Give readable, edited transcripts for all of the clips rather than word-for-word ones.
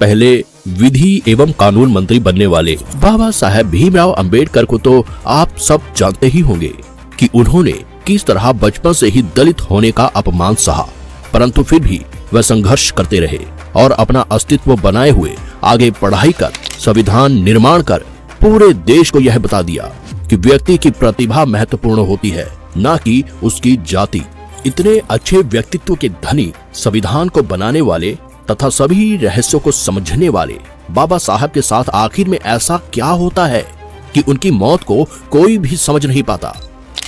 पहले विधि एवं कानून मंत्री बनने वाले बाबा साहेब भीमराव अंबेडकर को तो आप सब जानते ही होंगे कि उन्होंने किस तरह बचपन से ही दलित होने का अपमान सहा, परंतु फिर भी वह संघर्ष करते रहे और अपना अस्तित्व बनाए हुए आगे पढ़ाई कर संविधान निर्माण कर पूरे देश को यह बता दिया कि व्यक्ति की प्रतिभा महत्वपूर्ण होती है, न कि उसकी जाति। इतने अच्छे व्यक्तित्व के धनी, संविधान को बनाने वाले तथा सभी रहस्यों को समझने वाले बाबा साहब के साथ आखिर में ऐसा क्या होता है कि उनकी मौत को कोई भी समझ नहीं पाता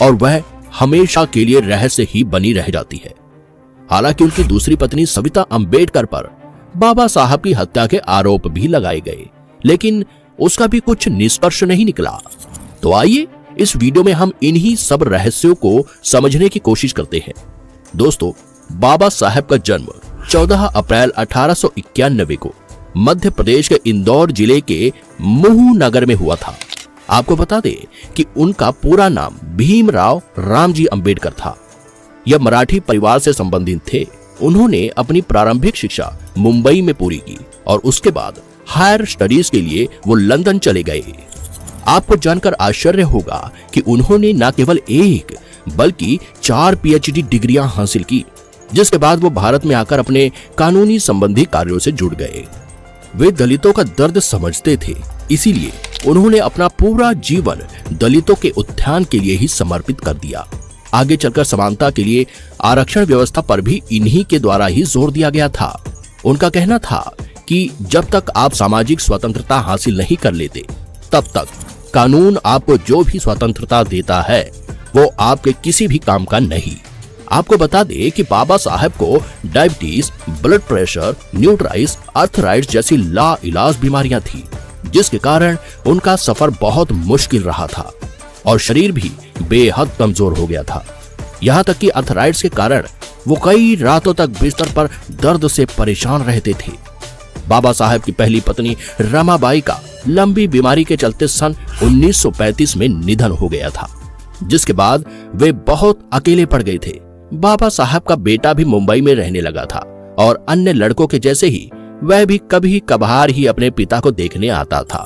और वह हमेशा के लिए रहस्य ही बनी रह जाती है। हालांकि उनकी दूसरी पत्नी सविता अंबेडकर पर बाबा साहब की हत्या के आरोप भी लगाए गए, लेकिन उसका भी कुछ निष्कर्ष नहीं निकला। तो आइए इस वीडियो में हम इन्हीं सब रहस्यों को समझने की कोशिश करते हैं। दोस्तों, बाबा साहब का जन्म 14 अप्रैल 1891 को मध्य प्रदेश के इंदौर जिले के महू नगर में हुआ था। आपको बता दें कि उनका पूरा नाम भीमराव रामजी अंबेडकर था। यह मराठी परिवार से संबंधित थे। उन्होंने अपनी प्रारंभिक शिक्षा मुंबई में पूरी की और उसके बाद हायर स्टडीज के लिए वो लंदन चले गए। आपको जानकर आश्चर्य होगा कि उन्होंने न केवल एक बल्कि 4 पीएचडी डिग्रियां हासिल की, जिसके बाद वो भारत में आकर अपने कानूनी संबंधी कार्यों से जुड़ गए। वे दलितों का दर्द समझते थे, इसीलिए उन्होंने अपना पूरा जीवन दलितों के उत्थान के लिए ही समर्पित कर दिया। आगे चलकर समानता के लिए आरक्षण व्यवस्था पर भी इन्हीं के द्वारा ही जोर दिया गया था। उनका कहना था कि जब तक आप सामाजिक स्वतंत्रता हासिल नहीं कर लेते, तब तक कानून आपको जो भी स्वतंत्रता देता है वो आपके किसी भी काम का नहीं। आपको बता दें कि बाबा साहब को डायबिटीज, ब्लड प्रेशर, न्यूट्राइटिस, आर्थराइटिस जैसी लाइलाज बीमारियां थी, जिसके कारण उनका सफर बहुत मुश्किल रहा था और शरीर भी बेहद कमजोर हो गया था। यहाँ तक कि आर्थराइटिस के कारण वो कई रातों तक बिस्तर पर दर्द से परेशान रहते थे। बाबा साहब की पहली पत्नी रमाबाई का लंबी बीमारी के चलते सन 1935 में निधन हो गया था, जिसके बाद वे बहुत अकेले पड़ गए थे। बाबा साहब का बेटा भी मुंबई में रहने लगा था और अन्य लड़कों के जैसे ही वह भी कभी कभार ही अपने पिता को देखने आता था।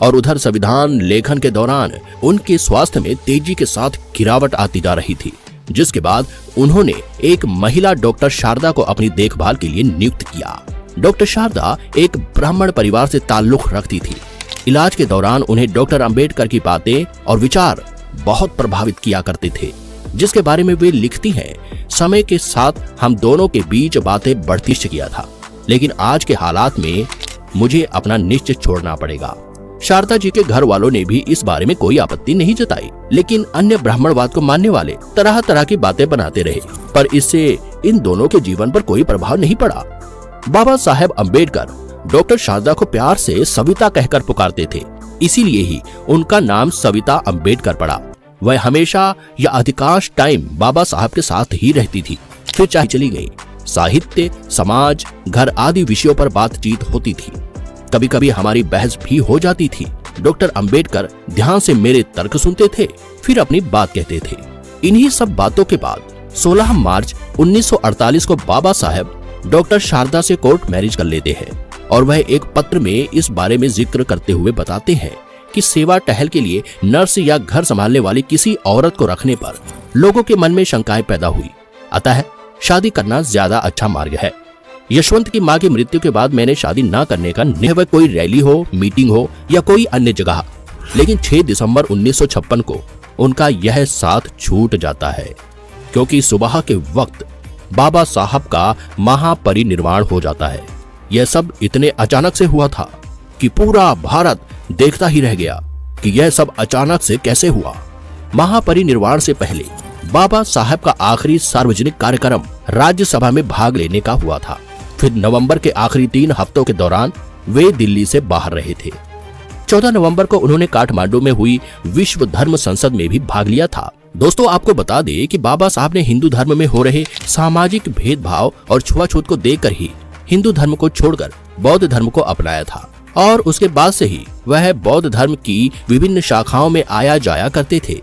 और उधर संविधान लेखन के दौरान उनके स्वास्थ्य में तेजी के साथ गिरावट आती जा रही थी, जिसके बाद उन्होंने एक महिला डॉक्टर शारदा को अपनी देखभाल के लिए नियुक्त किया। डॉक्टर शारदा एक ब्राह्मण परिवार से ताल्लुक रखती थी। इलाज के दौरान उन्हें डॉक्टर अंबेडकर की बातें और विचार बहुत प्रभावित किया करते थे, जिसके बारे में वे लिखती हैं, समय के साथ हम दोनों के बीच बातें बढ़ती गया था, लेकिन आज के हालात में मुझे अपना निश्चय छोड़ना पड़ेगा। शारदा जी के घर वालों ने भी इस बारे में कोई आपत्ति नहीं जताई, लेकिन अन्य ब्राह्मणवाद को मानने वाले तरह तरह की बातें बनाते रहे, पर इससे इन दोनों के जीवन पर कोई प्रभाव नहीं पड़ा। बाबा साहेब अंबेडकर डॉक्टर शारदा को प्यार से सविता कहकर पुकारते थे, इसीलिए ही उनका नाम सविता अंबेडकर पड़ा। वह हमेशा या अधिकांश टाइम बाबा साहब के साथ ही रहती थी। फिर चाहे चली गई। साहित्य, समाज, घर आदि विषयों पर बातचीत होती थी। कभी कभी हमारी बहस भी हो जाती थी। डॉक्टर अंबेडकर ध्यान से मेरे तर्क सुनते थे, फिर अपनी बात कहते थे। इन्हीं सब बातों के बाद 16 मार्च 1948 को बाबा साहब डॉक्टर शारदा से कोर्ट मैरिज कर लेते हैं और वह एक पत्र में इस बारे में जिक्र करते हुए बताते हैं कि सेवा टहल के लिए नर्स या घर संभालने वाली किसी औरत को रखने पर लोगों के मन में शंकाएं पैदा हुई, अतः शादी करना ज्यादा अच्छा मार्ग है। यशवंत की मां की मृत्यु के बाद मैंने शादी न करने का निर्णय, कोई रैली हो, मीटिंग हो या कोई अन्य जगह, लेकिन 6 दिसंबर 1956 को उनका यह साथ छूट जाता है, क्योंकि सुबह के वक्त बाबा साहब का महापरिनिर्वाण हो जाता है। यह सब इतने अचानक से हुआ था कि पूरा भारत देखता ही रह गया कि यह सब अचानक से कैसे हुआ। महापरिनिर्वाण से पहले बाबा साहब का आखिरी सार्वजनिक कार्यक्रम राज्यसभा में भाग लेने का हुआ था। फिर नवंबर के आखिरी 3 हफ्तों के दौरान वे दिल्ली से बाहर रहे थे। 14 नवंबर को उन्होंने काठमांडू में हुई विश्व धर्म संसद में भी भाग लिया था। दोस्तों, आपको बता दें कि बाबा साहब ने हिंदू धर्म में हो रहे सामाजिक भेदभाव और छुआछूत को देखकर ही हिंदू धर्म को छोड़कर बौद्ध धर्म को अपनाया था और उसके बाद से ही वह बौद्ध धर्म की विभिन्न शाखाओं में आया जाया करते थे।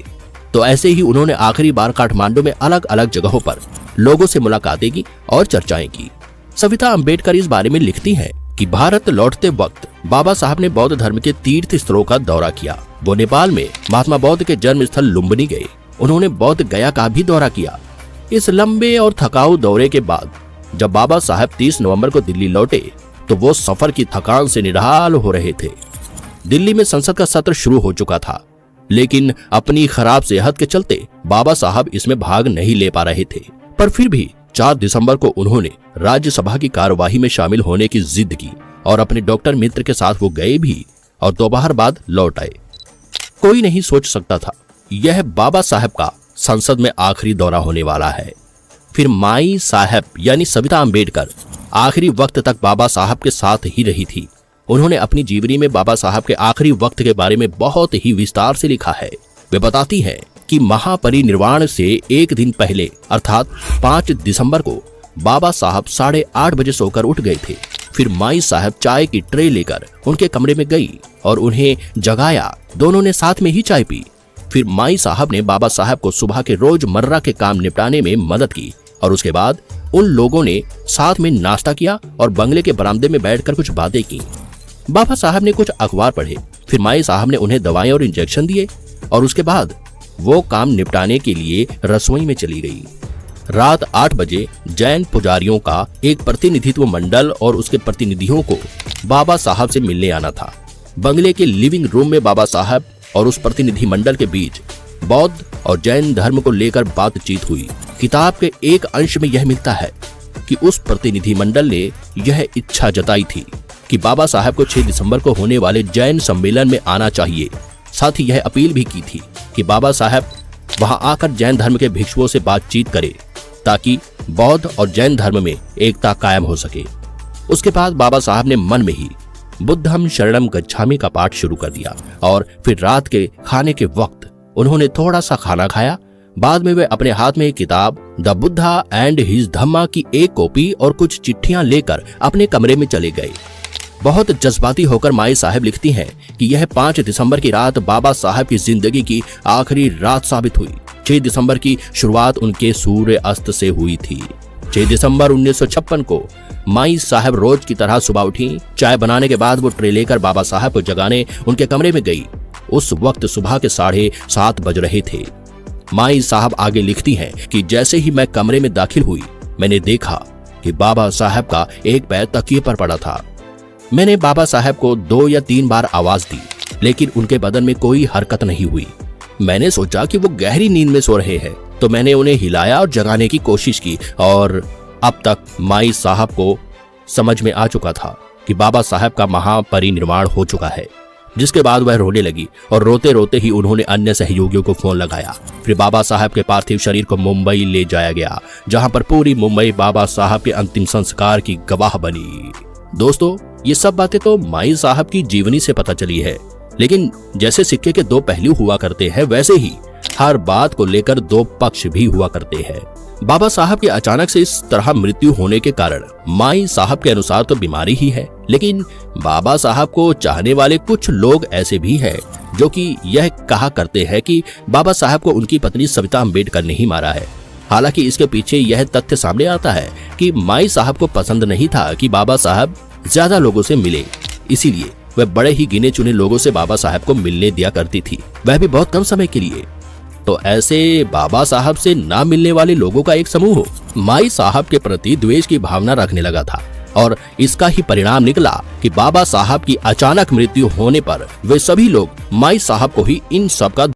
तो ऐसे ही उन्होंने आखिरी बार काठमांडू में अलग अलग जगहों पर लोगों से मुलाकातें की और चर्चाएं की। सविता अंबेडकर इस बारे में लिखती हैं कि भारत लौटते वक्त बाबा साहब ने बौद्ध धर्म के तीर्थ स्थलों का दौरा किया। वो नेपाल में महात्मा बौद्ध के जन्म स्थल लुम्बिनी गए। उन्होंने बौद्ध गया का भी दौरा किया। इस लंबे और थकाऊ दौरे के बाद जब बाबा साहब 30 नवंबर को दिल्ली लौटे तो वो सफर की थकान से निढाल हो रहे थे। दिल्ली में संसद का सत्र शुरू हो चुका था, लेकिन अपनी खराब सेहत के चलते बाबा साहब इसमें भाग नहीं ले पा रहे थे। पर फिर भी 4 दिसंबर को उन्होंने राज्यसभा की कार्यवाही में शामिल होने की जिद की और अपने डॉक्टर मित्र के साथ वो गए भी और दोपहर बाद लौट आए। कोई नहीं सोच सकता था यह बाबा साहब का संसद में आखिरी दौरा होने वाला है। फिर माई साहब यानी सविता अम्बेडकर आखिरी वक्त तक बाबा साहब के साथ ही रही थी। उन्होंने अपनी जीवनी में बाबा साहब के आखिरी वक्त के बारे में बहुत ही विस्तार से लिखा है। वे बताती हैं कि महापरिनिर्वाण से एक दिन पहले अर्थात 5 दिसंबर को बाबा साहब 8:30 बजे सोकर उठ गए थे। फिर माई साहब चाय की ट्रे लेकर उनके कमरे में गई और उन्हें जगाया। दोनों ने साथ में ही चाय पी। फिर माई साहब ने बाबा साहब को सुबह के रोजमर्रा के काम निपटाने में मदद की और उसके बाद उन लोगों ने साथ में नाश्ता किया और बंगले के बरामदे में बैठकर कुछ बातें की। बाबा साहब ने कुछ अखबार पढ़े। फिर माई साहब ने उन्हें दवाएं और इंजेक्शन दिए और उसके बाद वो काम निपटाने के लिए रसोई में चली गई। रात 8 बजे जैन पुजारियों का एक प्रतिनिधित्व मंडल और उसके प्रतिनिधियों को बाबा साहब से मिलने आना था। बंगले के लिविंग रूम में बाबा साहब और उस प्रतिनिधि मंडल के बीच बौद्ध और जैन धर्म को लेकर बातचीत हुई। किताब के एक अंश में यह मिलता है कि उस प्रतिनिधि मंडल ने यह इच्छा जताई थी कि बाबा साहब को 6 दिसंबर को होने वाले जैन सम्मेलन में आना चाहिए। साथ ही यह अपील भी की थी कि बाबा साहब वहां आकर जैन धर्म के भिक्षुओं से बातचीत करें ताकि बौद्ध और जैन धर्म में एकता कायम हो सके। उसके बाद बाबा साहब ने मन में ही बुद्धम शरणम गच्छामि का पाठ शुरू कर दिया और फिर रात के खाने के वक्त उन्होंने थोड़ा सा खाना खाया। बाद में वे अपने हाथ में एक किताब द बुद्धा एंड हिज धम्मा की एक कॉपी और कुछ चिट्ठियां लेकर अपने कमरे में चले गए। बहुत जज्बाती होकर माई साहब लिखती हैं कि यह 5 दिसंबर की रात बाबा साहब की जिंदगी की आखिरी रात साबित हुई। 6 दिसंबर की शुरुआत उनके सूर्य अस्त से हुई थी। 6 दिसंबर 1956 को माई साहब रोज की तरह सुबह उठी। चाय बनाने के बाद वो ट्रे लेकर बाबा साहब को जगाने उनके कमरे में गई। उस वक्त सुबह के 7:30 बज रहे थे। माई साहब आगे लिखती हैं कि जैसे ही मैं कमरे में दाखिल हुई मैंने देखा कि बाबा साहब का एक पैर तकिए पर पड़ा था। मैंने बाबा साहब को 2 या 3 बार आवाज दी, लेकिन उनके बदन में कोई हरकत नहीं हुई। मैंने सोचा कि वो गहरी नींद में सो रहे हैं, तो मैंने उन्हें हिलाया और जगाने की कोशिश की और अब तक माई साहब को समझ में आ चुका था कि बाबा साहब का महापरिनिर्वाण हो चुका है। जिसके बाद वह रोने लगी और रोते रोते ही उन्होंने अन्य सहयोगियों को फोन लगाया। फिर बाबा साहब के पार्थिव शरीर को मुंबई ले जाया गया, जहां पर पूरी मुंबई बाबा साहब के अंतिम संस्कार की गवाह बनी। दोस्तों, ये सब बातें तो माई साहब की जीवनी से पता चली है, लेकिन जैसे सिक्के के 2 पहलू हुआ करते हैं वैसे ही हर बात को लेकर 2 पक्ष भी हुआ करते हैं। बाबा साहब की अचानक से इस तरह मृत्यु होने के कारण माई साहब के अनुसार तो बीमारी ही है, लेकिन बाबा साहब को चाहने वाले कुछ लोग ऐसे भी हैं जो कि यह कहा करते हैं कि बाबा साहब को उनकी पत्नी सविता अम्बेडकर ने ही मारा है। हालांकि इसके पीछे यह तथ्य सामने आता है कि माई साहब को पसंद नहीं था कि बाबा साहब ज्यादा लोगों से मिले, इसीलिए वह बड़े ही गिने चुने लोगों से बाबा साहब को मिलने दिया करती थी, वह भी बहुत कम समय के लिए। तो ऐसे बाबा साहब से ना मिलने वाले लोगों का एक समूह माई साहब के प्रति द्वेष की भावना रखने लगा था और इसका ही परिणाम निकला कि बाबा साहब की अचानक मृत्यु होने पर वे सभी लोग माई साहब को ही इन सब का